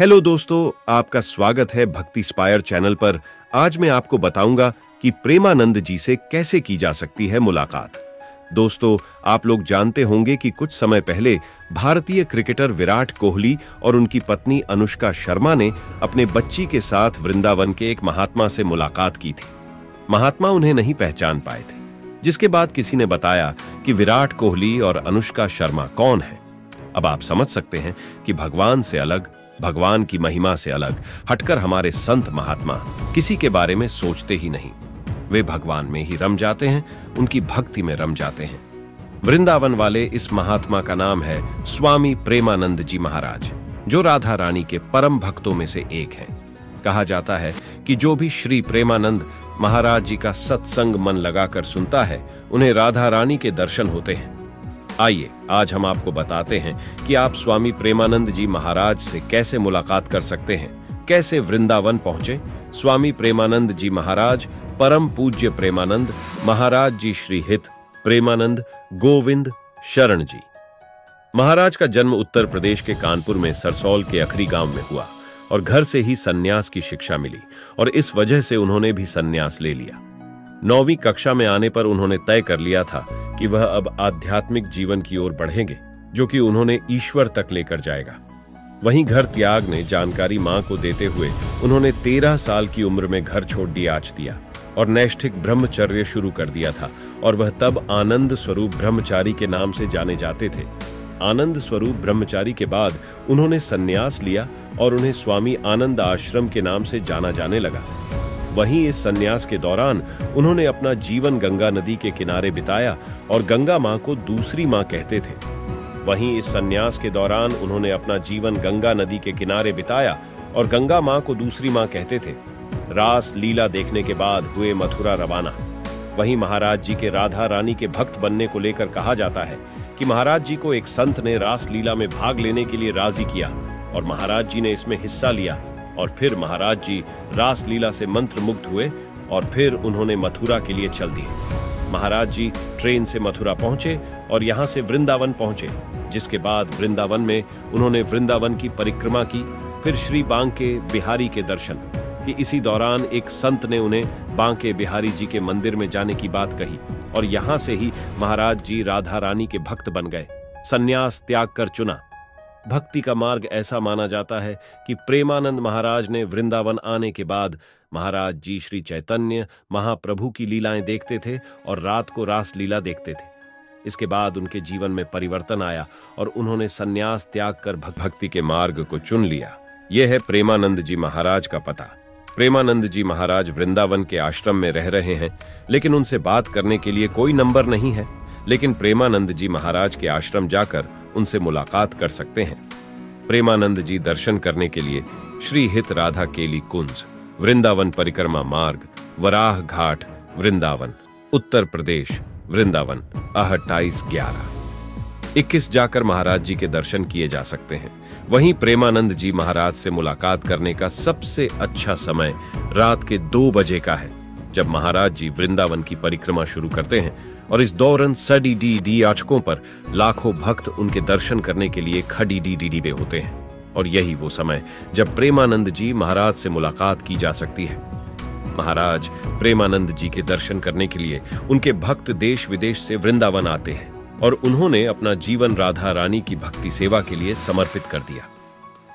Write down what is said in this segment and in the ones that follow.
Hello दोस्तों, आपका स्वागत है भक्ति स्पायर चैनल पर। आज मैं आपको बताऊंगा कि प्रेमानंद जी से कैसे की जा सकती है मुलाकात। दोस्तों, आप लोग जानते होंगे कि कुछ समय पहले भारतीय क्रिकेटर विराट कोहली और उनकी पत्नी अनुष्का शर्मा ने अपने बच्ची के साथ वृंदावन के एक महात्मा से मुलाकात की थी। महात्मा उन्हें नहीं पहचान पाए थे, जिसके बाद किसी ने बताया कि विराट कोहली और अनुष्का शर्मा कौन है। अब आप समझ सकते हैं कि भगवान से अलग, भगवान की महिमा से अलग हटकर हमारे संत महात्मा किसी के बारे में सोचते ही नहीं। वे भगवान में ही रम जाते हैं, उनकी भक्ति में रम जाते हैं। वृंदावन वाले इस महात्मा का नाम है स्वामी प्रेमानंद जी महाराज, जो राधा रानी के परम भक्तों में से एक हैं। कहा जाता है कि जो भी श्री प्रेमानंद महाराज जी का सत्संग मन लगाकर सुनता है, उन्हें राधा रानी के दर्शन होते हैं। आइए आज हम आपको बताते हैं कि आप स्वामी प्रेमानंद जी महाराज से कैसे मुलाकात कर सकते हैं, कैसे वृंदावन पहुंचे। स्वामी प्रेमानंद जी महाराज परम पूज्य प्रेमानंद महाराज जी श्री हित प्रेमानंद गोविंद शरण जी महाराज का जन्म उत्तर प्रदेश के कानपुर में सरसौल के अखरी गांव में हुआ और घर से ही सन्यास की शिक्षा मिली और इस वजह से उन्होंने भी सन्यास ले लिया। 9वीं कक्षा में आने पर उन्होंने तय कर लिया था कि वह अब आध्यात्मिक जीवन की ओर बढ़ेंगे, जो कि उन्होंने ईश्वर तक लेकर जाएगा। वहीं घर त्याग ने जानकारी मां को देते हुए उन्होंने 13 साल की उम्र में घर छोड़ दियाच दिया और नैष्ठिक ब्रह्मचर्य शुरू कर दिया था और वह तब आनंद स्वरूप ब्रह्मचारी के नाम से जाने जाते थे। आनंद स्वरूप ब्रह्मचारी के बाद उन्होंने सन्यास लिया और उन्हें स्वामी आनंद आश्रम के नाम से जाना जाने लगा। वहीं इस सन्यास के दौरान उन्होंने अपना जीवन गंगा नदी के किनारे बिताया और गंगा मां को दूसरी मां कहते थे। वहीं इस सन्यास के दौरान उन्होंने अपना जीवन गंगा नदी के किनारे बिताया और गंगा मां को दूसरी मां कहते थे। रास लीला देखने के बाद हुए मथुरा रवाना। वहीं महाराज जी के राधा रानी के भक्त बनने को लेकर कहा जाता है कि महाराज जी को एक संत ने रास लीला में भाग लेने के लिए राजी किया और महाराज जी ने इसमें हिस्सा लिया और फिर महाराज जी रास लीला से मंत्र मुग्ध हुए और फिर उन्होंने मथुरा के लिए चल दिए। महाराज जी ट्रेन से मथुरा पहुंचे और यहां से वृंदावन पहुंचे, जिसके बाद वृंदावन में उन्होंने वृंदावन की परिक्रमा की, फिर श्री बांके बिहारी के दर्शन कि इसी दौरान एक संत ने उन्हें बांके बिहारी जी के मंदिर में जाने की बात कही और यहां से ही महाराज जी राधा रानी के भक्त बन गए, सन्यास त्याग कर चुना। भक्ति का मार्ग ऐसा माना जाता है कि प्रेमानंद महाराज ने वृंदावन आने के बाद महाराज जी श्री चैतन्य महाप्रभु की लीलाएं देखते थे और रात को रास लीला देखते थे। इसके बाद उनके जीवन में परिवर्तन आया और उन्होंने सन्यास त्याग कर भक्ति के मार्ग को चुन लिया। यह है प्रेमानंद जी महाराज का पता। प्रेमानंद जी महाराज वृंदावन के आश्रम में रह रहे हैं, लेकिन उनसे बात करने के लिए कोई नंबर नहीं है। लेकिन प्रेमानंद जी महाराज के आश्रम जाकर उनसे मुलाकात कर सकते हैं। प्रेमानंद जी दर्शन करने के लिए श्री हित राधा केली कुंज, वृंदावन परिक्रमा मार्ग, वराह घाट, वृंदावन, उत्तर प्रदेश, वृंदावन 28/11-21 जाकर महाराज जी के दर्शन किए जा सकते हैं। वहीं प्रेमानंद जी महाराज से मुलाकात करने का सबसे अच्छा समय रात के 2 बजे का है, जब महाराज जी वृंदावन की परिक्रमा शुरू करते हैं और इस दौरान सडी डी आचकों पर लाखों भक्त उनके दर्शन करने के लिए खड़ी डी में होते हैं और यही वो समय जब प्रेमानंद जी महाराज से मुलाकात की जा सकती है। महाराज प्रेमानंद जी के दर्शन करने के लिए उनके भक्त देश विदेश से वृंदावन आते हैं और उन्होंने अपना जीवन राधा रानी की भक्ति सेवा के लिए समर्पित कर दिया।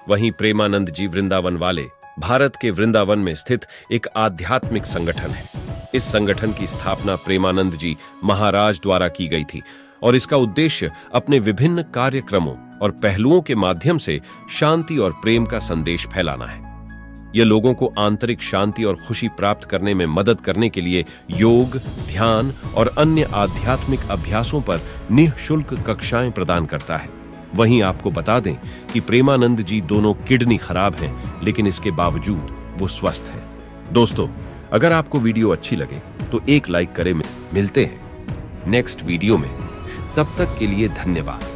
वहीं प्रेमानंद जी वृंदावन वाले भारत के वृंदावन में स्थित एक आध्यात्मिक संगठन है। इस संगठन की स्थापना प्रेमानंद जी महाराज द्वारा की गई थी और इसका उद्देश्य अपने विभिन्न कार्यक्रमों और पहलुओं के माध्यम से शांति और प्रेम का संदेश फैलाना है। यह लोगों को आंतरिक शांति और खुशी प्राप्त करने में मदद करने के लिए योग, ध्यान और अन्य आध्यात्मिक अभ्यासों पर निःशुल्क कक्षाएं प्रदान करता है। वहीं आपको बता दें कि प्रेमानंद जी दोनों किडनी खराब हैं, लेकिन इसके बावजूद वो स्वस्थ हैं। दोस्तों, अगर आपको वीडियो अच्छी लगे तो एक लाइक करें। मिलते हैं नेक्स्ट वीडियो में, तब तक के लिए धन्यवाद।